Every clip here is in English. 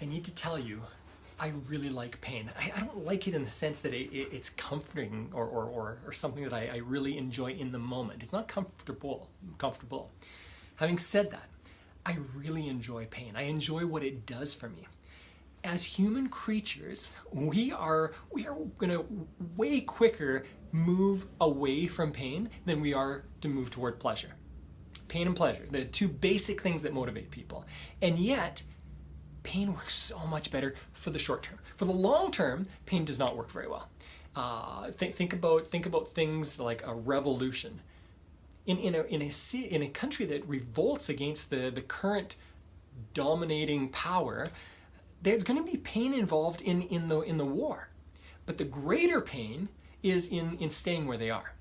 I need to tell you, I really like pain. I don't like it in the sense that it's comforting or something that I really enjoy in the moment. It's not comfortable. Having said that, I really enjoy pain. I enjoy what it does for me. As human creatures, we are going to way quicker move away from pain than we are to move toward pleasure. Pain and pleasure, the two basic things that motivate people. And yet, pain works so much better for the short term. For the long term, pain does not work very well. Think about things like a revolution. In a country that revolts against the current dominating power, there's going to be pain involved in the war. But the greater pain is in staying where they are.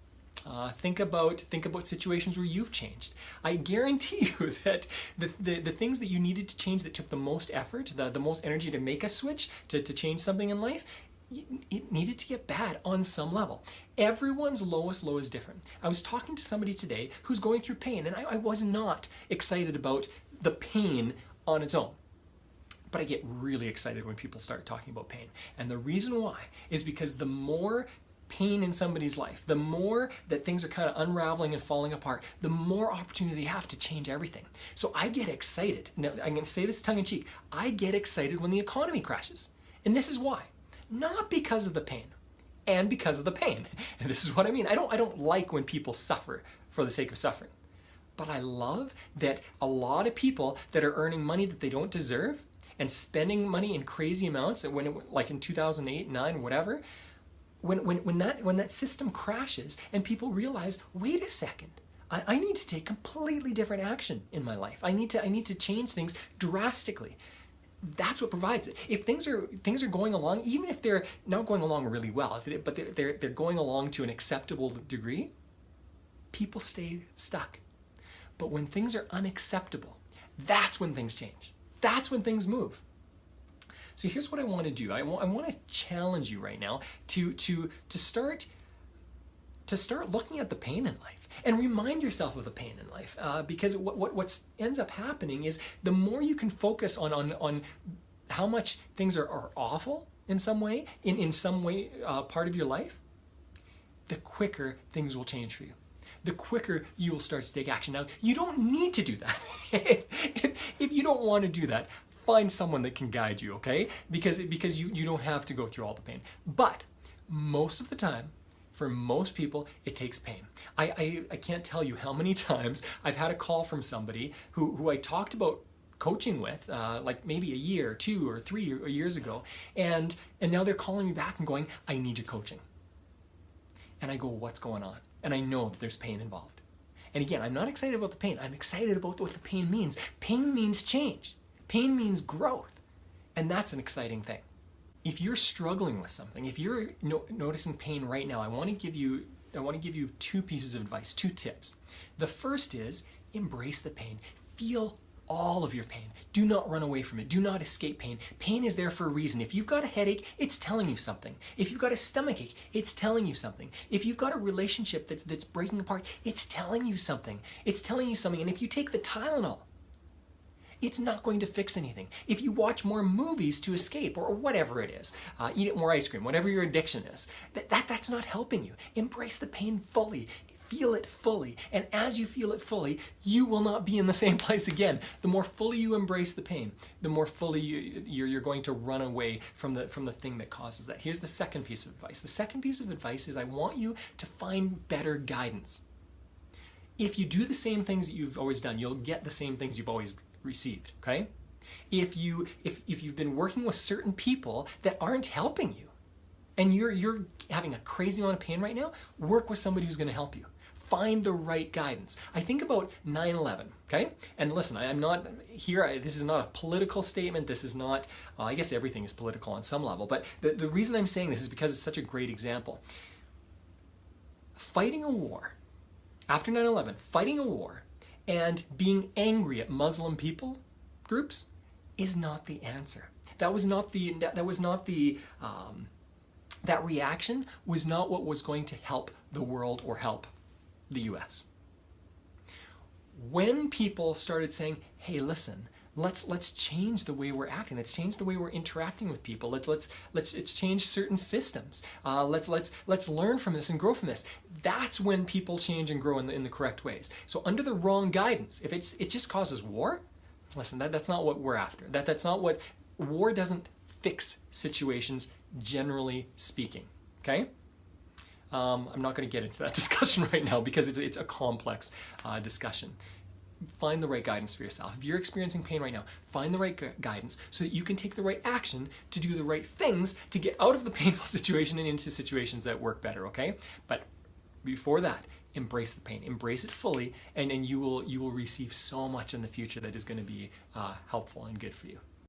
Think about situations where you've changed. I guarantee you that the things that you needed to change that took the most effort, the most energy to make a switch, to change something in life, it needed to get bad on some level. Everyone's lowest low is different. I was talking to somebody today who's going through pain, and I was not excited about the pain on its own. But I get really excited when people start talking about pain. And the reason why is because the more pain in somebody's life, the more that things are kind of unraveling and falling apart, the more opportunity they have to change everything. So I get excited. Now, I'm going to say this tongue in cheek. I get excited when the economy crashes. And this is why. Not because of the pain, and because of the pain. And this is what I mean. I don't like when people suffer for the sake of suffering. But I love that a lot of people that are earning money that they don't deserve and spending money in crazy amounts, like in 2008, 9, whatever, when that system crashes and people realize, wait a second, I need to take completely different action in my life. I need to change things drastically. That's what provides it. If things are going along, even if they're not going along really well, but they're going along to an acceptable degree, people stay stuck. But when things are unacceptable, that's when things change. That's when things move. So here's what I want to do. I want to challenge you right now to start looking at the pain in life and remind yourself of the pain in life. Because what ends up happening is the more you can focus on how much things are awful in some way, in some way part of your life, the quicker things will change for you. The quicker you will start to take action. Now, you don't need to do that. If you don't want to do that, find someone that can guide you, okay? Because you don't have to go through all the pain. But most of the time, for most people, it takes pain. I can't tell you how many times I've had a call from somebody who I talked about coaching with, like maybe a year, or 2 or 3 years ago, and now they're calling me back and going, I need your coaching. And I go, what's going on? And I know that there's pain involved. And again, I'm not excited about the pain. I'm excited about what the pain means. Pain means change. Pain means growth. And that's an exciting thing. If you're struggling with something, if you're noticing pain right now, I want to give you 2 pieces of advice, 2 tips. The first is embrace the pain. Feel all of your pain. Do not run away from it. Do not escape pain. Pain is there for a reason. If you've got a headache, it's telling you something. If you've got a stomachache, it's telling you something. If you've got a relationship that's breaking apart, it's telling you something. It's telling you something. And if you take the Tylenol, it's not going to fix anything. If you watch more movies to escape, or whatever it is, eat more ice cream, whatever your addiction is, that's not helping you. Embrace the pain fully. Feel it fully. And as you feel it fully, you will not be in the same place again. The more fully you embrace the pain, the more fully you're going to run away from the thing that causes that. Here's the second piece of advice. The second piece of advice is I want you to find better guidance. If you do the same things that you've always done, you'll get the same things you've always received, okay? If you've been working with certain people that aren't helping you, and you're having a crazy amount of pain right now, work with somebody who's going to help you. Find the right guidance. I think about 9/11, okay? And listen, I'm not here, this is not a political statement, this is not, I guess everything is political on some level, but the reason I'm saying this is because it's such a great example. Fighting a war, after 9/11, fighting a war and being angry at Muslim people groups is not the answer. That reaction was not what was going to help the world or help the US. When people started saying, hey, listen, let's change the way we're acting. Let's change the way we're interacting with people. Let's change certain systems. Let's learn from this and grow from this. That's when people change and grow in the correct ways. So under the wrong guidance, if it just causes war, listen, that's not what we're after. That's not what war doesn't fix situations, generally speaking. Okay. I'm not going to get into that discussion right now because it's a complex discussion. Find the right guidance for yourself. If you're experiencing pain right now, find the right guidance so that you can take the right action to do the right things to get out of the painful situation and into situations that work better, okay? But before that, embrace the pain, embrace it fully, and you will receive so much in the future that is going to be helpful and good for you.